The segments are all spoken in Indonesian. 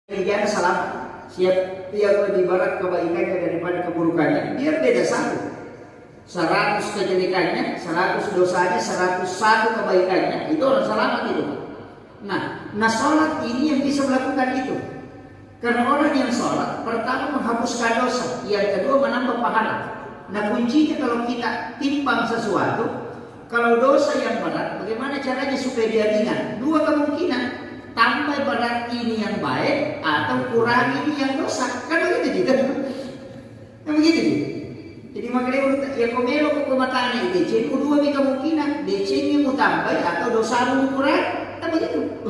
Dia selamat. Siap yang lebih berat kebaikannya daripada keburukannya, biar beda satu. 100 kejelekannya, 100 dosanya, 101 kebaikannya, itu orang selamat itu. Nah sholat ini yang bisa melakukan itu. Karena orang yang sholat pertama menghapuskan dosa, yang kedua menambah pahala. Nah kuncinya kalau kita timbang sesuatu, kalau dosa yang berat, bagaimana caranya supaya dia ringan? Dua kemungkinan. Tambah berat ini yang baik atau kurangi ini yang dosa. Kan begitu gitu. Kan begitu gitu. Jadi makanya ya komelo ke pematana itu DC dua kemungkinan. DC-nya mau tambah atau dosa mau kurang. Kan begitu.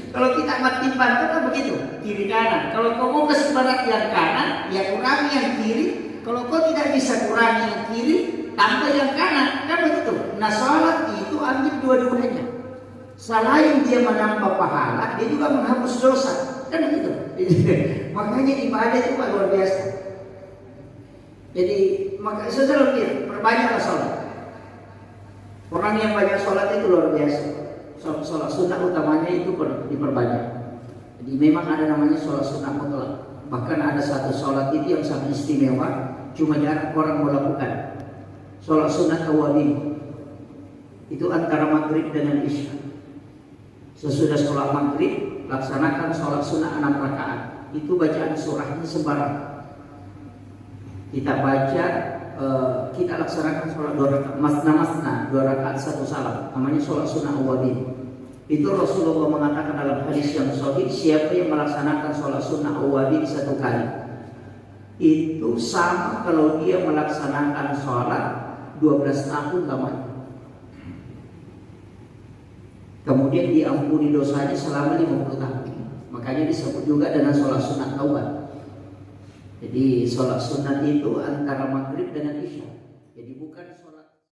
Kalau kita timbang kan begitu. Kiri kanan. Kalau kau mau kasih berat yang kanan, ya kurangi yang kiri. Kalau kau tidak bisa kurangi yang kiri, tambah yang kanan. Kan begitu. Nah sholat itu ambil dua-duanya. Selain dia menambah pahala, dia juga menghapus dosa. Kan begitu. Makanya ibadah itu luar biasa. Jadi maka saya selalu bilang, perbanyaklah sholat. Orang yang banyak sholat itu luar biasa. Sholat sunnah utamanya itu diperbanyak. Jadi memang ada namanya sholat sunnah mutlak. Bahkan ada satu sholat itu yang sangat istimewa, cuma jarang orang melakukan. Sholat sunnah tawabin. Itu antara maghrib dengan isya. Sesudah sholat maghrib, laksanakan sholat sunnah 6 rakaat. Itu bacaan surahnya sembarang. Kita baca, kita laksanakan sholat 2 rakaat, masna 2 rakaat 1 salam. Namanya sholat sunnah awabin. Itu Rasulullah mengatakan dalam hadis yang sahih, siapa yang melaksanakan sholat sunnah awabin 1 kali, itu sama kalau dia melaksanakan sholat 12 tahun lamanya. Kemudian diampuni dosanya selama 50 tahun. Makanya disebut juga dengan sholat sunat taubat. Jadi sholat sunat itu antara maghrib dengan isya. Jadi bukan sholat